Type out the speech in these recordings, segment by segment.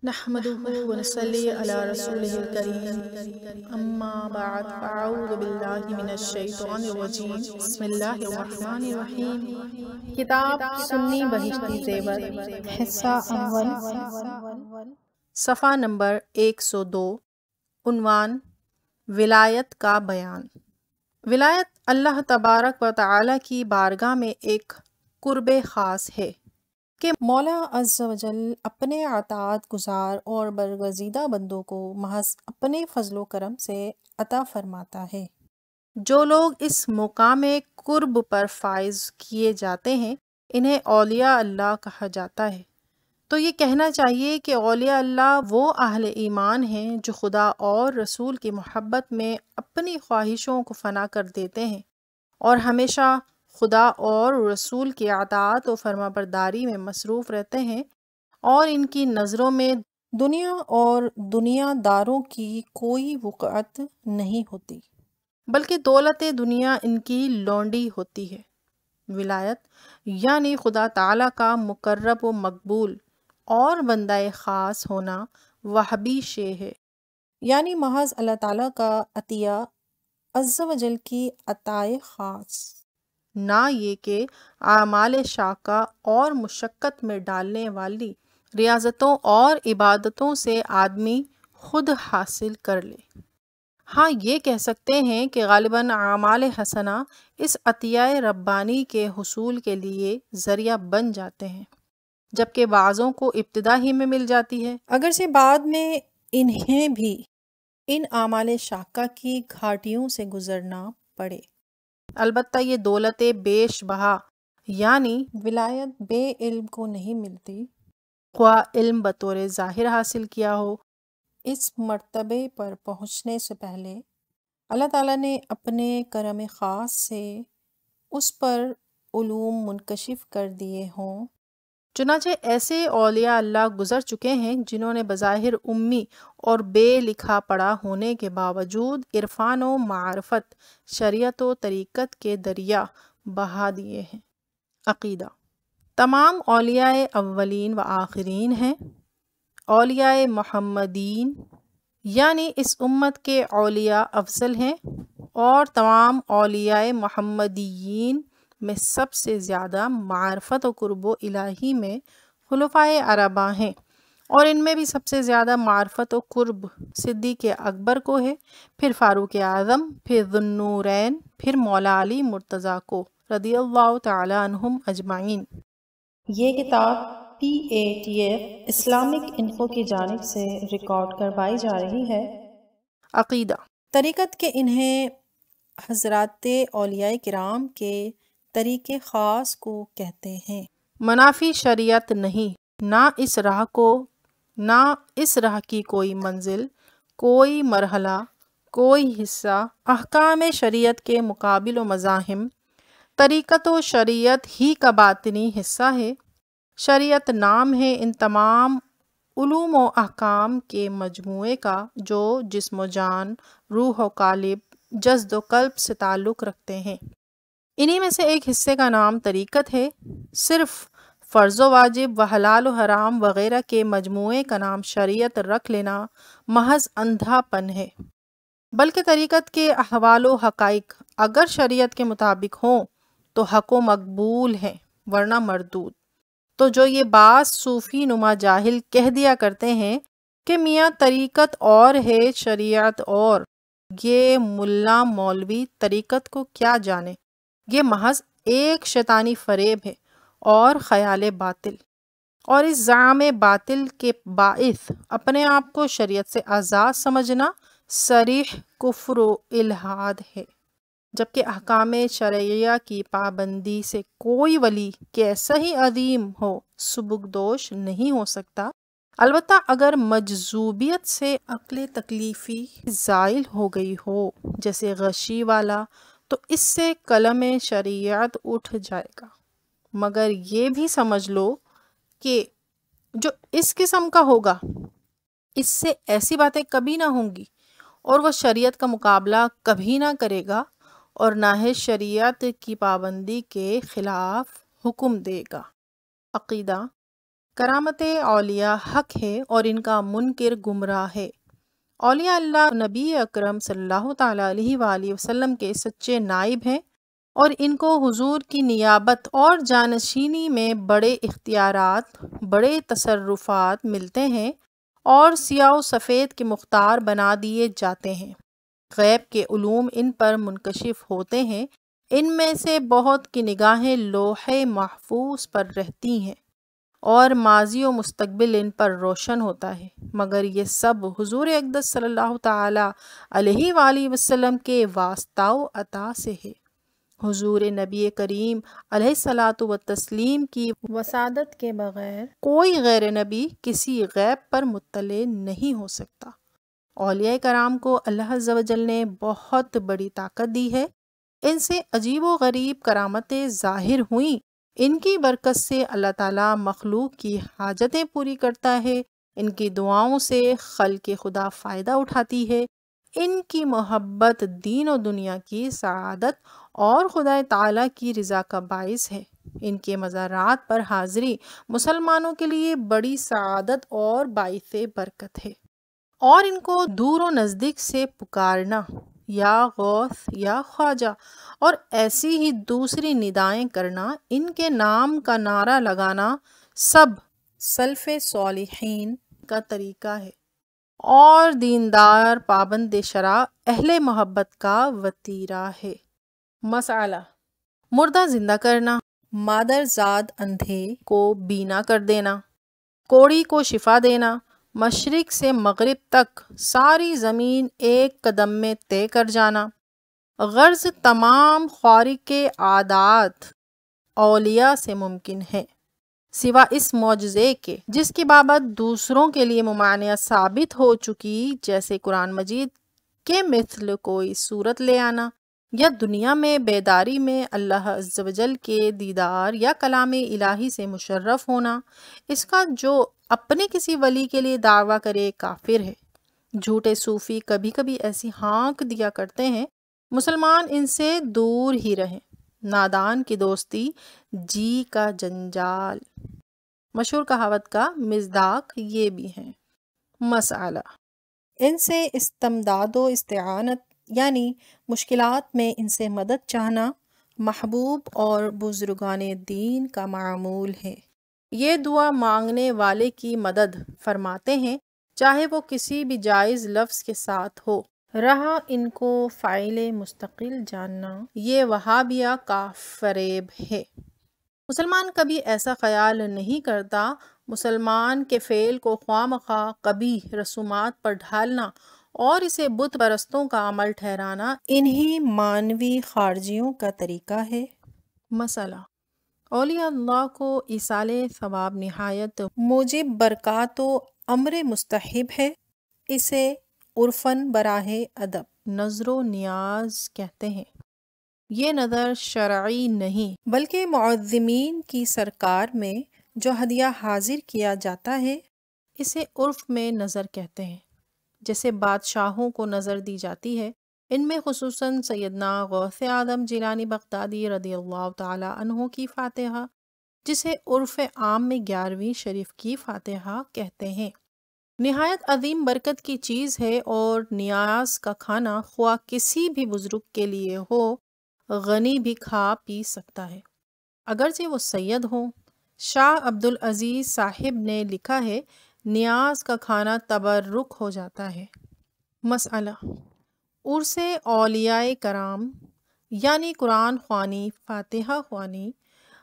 نحمده ونصلي على رسوله الكريم اما بعد فاعوذ باللہ من الشیطان الرجیم بسم اللہ الرحمن الرحیم۔ کتاب سنی بہشتی زیور، حصہ اول، صفحہ نمبر 102، عنوان ولایت کا بیان۔ ولایت اللہ تبارک و تعالی کی بارگاہ میں ایک قرب خاص ہے کہ مولا عز و جل اپنے عطاعت گزار اور برگزیدہ بندوں کو محض اپنے فضل و کرم سے عطا فرماتا ہے۔ جو لوگ اس مقام قرب پر فائز کیے جاتے ہیں انہیں اولیاء اللہ کہا جاتا ہے۔ تو یہ کہنا چاہیے کہ اولیاء اللہ وہ اہل ایمان ہیں جو خدا اور رسول کی محبت میں اپنی خواہشوں کو فنا کر دیتے ہیں اور ہمیشہ خدا اور رسول کی اطاعت و فرما برداری میں مصروف رہتے ہیں، اور ان کی نظروں میں دنیا اور دنیا داروں کی کوئی وقعت نہیں ہوتی، بلکہ دولت دنیا ان کی لونڈی ہوتی ہے۔ ولایت یعنی خدا تعالیٰ کا مقرب و مقبول اور بندہ خاص ہونا وہبی شے ہے، یعنی محض اللہ تعالیٰ کا عطیہ عز و جل کی عطائے خاص، نہ یہ کہ اعمال شاقہ اور مشقت میں ڈالنے والی ریاضتوں اور عبادتوں سے آدمی خود حاصل کر لے۔ ہاں یہ کہہ سکتے ہیں کہ غالباً اعمال حسنہ اس عطیہ ربانی کے حصول کے لیے ذریعہ بن جاتے ہیں، جبکہ بعضوں کو ابتدا ہی میں مل جاتی ہے، اگرچہ بعد میں انہیں بھی ان اعمال شاقہ کی گھاٹیوں سے گزرنا پڑے۔ البتہ یہ دولت بیش بہا یعنی ولایت بے علم کو نہیں ملتی، خواہ علم بطور ظاہر حاصل کیا ہو۔ اس مرتبے پر پہنچنے سے پہلے اللہ تعالیٰ نے اپنے کرم خاص سے اس پر علوم منکشف کر دیے ہوں۔ چنانچہ ایسے اولیاء اللہ گزر چکے ہیں جنہوں نے بظاہر امی اور بے لکھا پڑھا ہونے کے باوجود عرفان و معرفت، شریعت و طریقت کے دریا بہا دیے ہیں۔ عقیدہ: تمام اولیاء اولین و آخرین ہیں۔ اولیاء محمدین یعنی اس امت کے اولیاء افضل ہیں، اور تمام اولیاء محمدیین میں سب سے زیادہ معرفت و قرب و الہی میں خلفائے اربعہ ہیں، اور ان میں بھی سب سے زیادہ معرفت و قرب صدیق اکبر کو ہے، پھر فاروق اعظم، پھر ذو النورین، پھر مولا علی مرتضیٰ کو رضی اللہ تعالی عنہم اجمعین۔ یہ کتاب PATF اسلامک انفو کی جانب سے ریکارڈ کروائی جا رہی ہے۔ عقیدہ: طریقت کے انہیں حضرات اولیاء کرام کے طریقے خاص کو کہتے ہیں۔ منافی شریعت نہیں، نہ اس راہ کی کوئی منزل، کوئی مرحلہ، کوئی حصہ احکام شریعت کے مقابل و مزاحم۔ طریقت و شریعت ہی کا باطنی حصہ ہے۔ شریعت نام ہے ان تمام علوم و احکام کے مجموعے کا جو جسم و جان، روح و قالب، جسد و قلب سے تعلق رکھتے ہیں۔ انہی میں سے ایک حصے کا نام طریقت ہے۔ صرف فرض و واجب و حلال و حرام وغیرہ کے مجموعے کا نام شریعت رکھ لینا محض اندھا پن ہے، بلکہ طریقت کے احوال و حقائق اگر شریعت کے مطابق ہوں تو حق و مقبول ہیں، ورنہ مردود۔ تو جو یہ بعض صوفی نما جاہل کہہ دیا کرتے ہیں کہ میاں طریقت اور ہے شریعت اور، یہ ملا مولوی طریقت کو کیا جانے، یہ محض ایک شیطانی فریب ہے اور خیال باطل، اور اس زعم باطل کے باعث اپنے آپ کو شریعت سے آزاد سمجھنا صریح کفر و الحاد ہے، جبکہ احکام شرعیہ کی پابندی سے کوئی ولی کیسا ہی عظیم ہو سبکدوش نہیں ہو سکتا۔ البتہ اگر مجذوبیت سے عقل تکلیفی زائل ہو گئی ہو جیسے غشی والا تو اس سے قلم شریعت اٹھ جائے گا، مگر یہ بھی سمجھ لو کہ جو اس قسم کا ہوگا اس سے ایسی باتیں کبھی نہ ہوں گی، اور وہ شریعت کا مقابلہ کبھی نہ کرے گا، اور نہ ہی شریعت کی پابندی کے خلاف حکم دے گا۔ عقیدہ: کرامت اولیاء حق ہے اور ان کا منکر گمراہ ہے۔ اولیاء اللہ نبی اکرم صلی اللہ تعالیٰ علیہ وآلہ وسلم کے سچے نائب ہیں اور ان کو حضور کی نیابت اور جانشینی میں بڑے اختیارات، بڑے تصرفات ملتے ہیں اور سیاہ و سفید کے مختار بنا دیے جاتے ہیں۔ غیب کے علوم ان پر منکشف ہوتے ہیں، ان میں سے بہت کی نگاہیں لوح محفوظ پر رہتی ہیں اور ماضی و مستقبل ان پر روشن ہوتا ہے، مگر یہ سب حضور اقدس صلی اللہ تعالیٰ علیہ وآلہ وسلم کے واسطہ و عطا سے ہے۔ حضور نبی کریم علیہ الصلاۃ والتسلیم کی وسادت کے بغیر کوئی غیر نبی کسی غیب پر مطلع نہیں ہو سکتا۔ اولیاء کرام کو اللہ عز و جل نے بہت بڑی طاقت دی ہے، ان سے عجیب و غریب کرامتیں ظاہر ہوئیں۔ ان کی برکت سے اللہ تعالیٰ مخلوق کی حاجتیں پوری کرتا ہے، ان کی دعاؤں سے خلق خدا فائدہ اٹھاتی ہے، ان کی محبت دین و دنیا کی سعادت اور خدا تعالیٰ کی رضا کا باعث ہے۔ ان کے مزارات پر حاضری مسلمانوں کے لیے بڑی سعادت اور باعث برکت ہے، اور ان کو دور و نزدیک سے پکارنا یا غوث یا خواجہ اور ایسی ہی دوسری ندائیں کرنا، ان کے نام کا نعرہ لگانا سب سلف صالحین کا طریقہ ہے اور دیندار پابند شرع اہل محبت کا وتیرہ ہے۔ مسئلہ: مردہ زندہ کرنا، مادر زاد اندھے کو بینا کر دینا، کوڑی کو شفا دینا، مشرق سے مغرب تک ساری زمین ایک قدم میں طے کر جانا، غرض تمام خوارق عادات اولیاء سے ممکن ہے، سوا اس معجزے کے جس کی بابت دوسروں کے لیے ممانعت ثابت ہو چکی، جیسے قرآن مجید کے مثل کوئی صورت لے آنا یا دنیا میں بیداری میں اللہ عز و جل کے دیدار یا کلام الہی سے مشرف ہونا۔ اس کا جو اپنے کسی ولی کے لیے دعویٰ کرے کافر ہے۔ جھوٹے صوفی کبھی کبھی ایسی ہانک دیا کرتے ہیں، مسلمان ان سے دور ہی رہیں۔ نادان کی دوستی جی کا جنجال، مشہور کہاوت کا مصداق یہ بھی ہے۔ مسئلہ: ان سے استمداد و استعانت یعنی مشکلات میں ان سے مدد چاہنا محبوب اور بزرگان دین کا معمول ہے۔ یہ دعا مانگنے والے کی مدد فرماتے ہیں، چاہے وہ کسی بھی جائز لفظ کے ساتھ ہو۔ رہا ان کو فاعل مستقل جاننا، یہ وہابیہ کا فریب ہے۔ مسلمان کبھی ایسا خیال نہیں کرتا، مسلمان کے فعل کو خواہ مخواہ قبیح رسومات پر ڈھالنا اور اسے بت پرستوں کا عمل ٹھہرانا انہی مانوی خارجیوں کا طریقہ ہے۔ مسئلہ: اولیاء اللہ کو ایصال ثواب نہایت موجب برکات و امر مستحب ہے، اسے عرفاً براہ ادب نظر و نیاز کہتے ہیں۔ یہ نظر شرعی نہیں بلکہ معظمین کی سرکار میں جو ہدیہ حاضر کیا جاتا ہے، اسے عرف میں نظر کہتے ہیں۔ جیسے بادشاہوں کو نظر دی جاتی ہے، ان میں خصوصاً سیدنا غوث اعظم جیلانی بغدادی رضی اللہ تعالیٰ عنہ کی فاتحہ، جسے عرف عام میں 11ویں شریف کی فاتحہ کہتے ہیں، نہایت عظیم برکت کی چیز ہے، اور نیاز کا کھانا خواہ کسی بھی بزرگ کے لیے ہو، غنی بھی کھا پی سکتا ہے، اگرچہ وہ سید ہوں۔ شاہ عبدالعزیز صاحب نے لکھا ہے، نیاز کا کھانا تبرک ہو جاتا ہے۔ مسئلہ: عرس اولیاء کرام یعنی قرآن خوانی، فاتحہ خوانی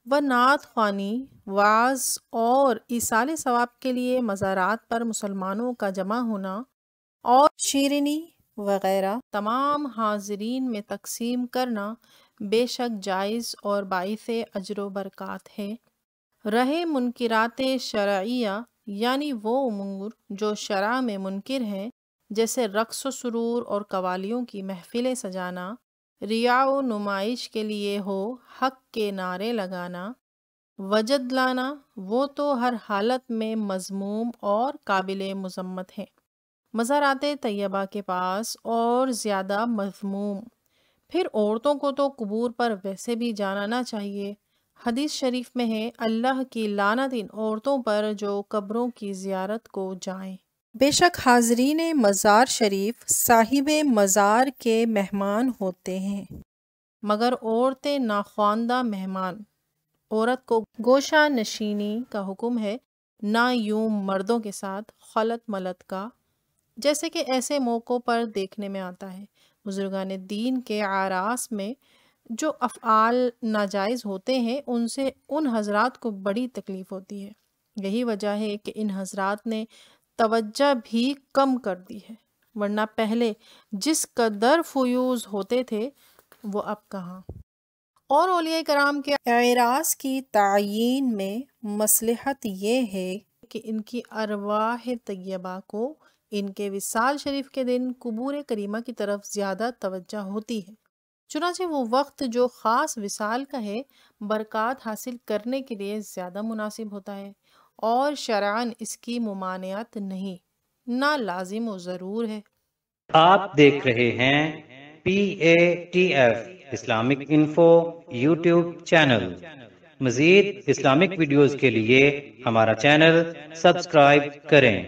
و نعت خوانی، وعظ اور ایصال ثواب کے لیے مزارات پر مسلمانوں کا جمع ہونا اور شیرینی وغیرہ تمام حاضرین میں تقسیم کرنا بے شک جائز اور باعث اجر و برکات ہے۔ رہے منکرات شرعیہ یعنی وہ امور جو شرع میں منکر ہیں، جیسے رقص و سرور اور قوالیوں کی محفلیں سجانا، ریا و نمائش کے لیے ہو، حق کے نعرے لگانا، وجد لانا، وہ تو ہر حالت میں مذموم اور قابل مذمت ہیں۔ مزارات طیبہ کے پاس اور زیادہ مذموم۔ پھر عورتوں کو تو قبور پر ویسے بھی جانا نہ چاہیے، حدیث شریف میں ہے اللہ کی لعنت ان عورتوں پر جو قبروں کی زیارت کو جائیں۔ بے شک حاضرین مزار شریف صاحب مزار کے مہمان ہوتے ہیں، مگر عورتیں ناخواندہ مہمان۔ عورت کو گوشہ نشینی کا حکم ہے، نہ یوں مردوں کے ساتھ خلط ملط کا، جیسے کہ ایسے موقعوں پر دیکھنے میں آتا ہے۔ بزرگان دین کے اعراس میں جو افعال ناجائز ہوتے ہیں ان سے ان حضرات کو بڑی تکلیف ہوتی ہے۔ یہی وجہ ہے کہ ان حضرات نے توجہ بھی کم کر دی ہے، ورنہ پہلے جس قدر فیوز ہوتے تھے وہ اب کہاں۔ اور اولیاء کرام کے اعراس کی تعیین میں مصلحت یہ ہے کہ ان کی ارواح طیبہ کو ان کے وصال شریف کے دن قبور کریمہ کی طرف زیادہ توجہ ہوتی ہے، چنانچہ وہ وقت جو خاص وصال کا ہے برکات حاصل کرنے کے لیے زیادہ مناسب ہوتا ہے، اور شرعاً اس کی ممانعت نہیں، نہ لازم و ضرور ہے۔ آپ دیکھ رہے ہیں PATF Islamic info YouTube channel. مزید اسلامک ویڈیوز کے لیے ہمارا چینل سبسکرائب کریں۔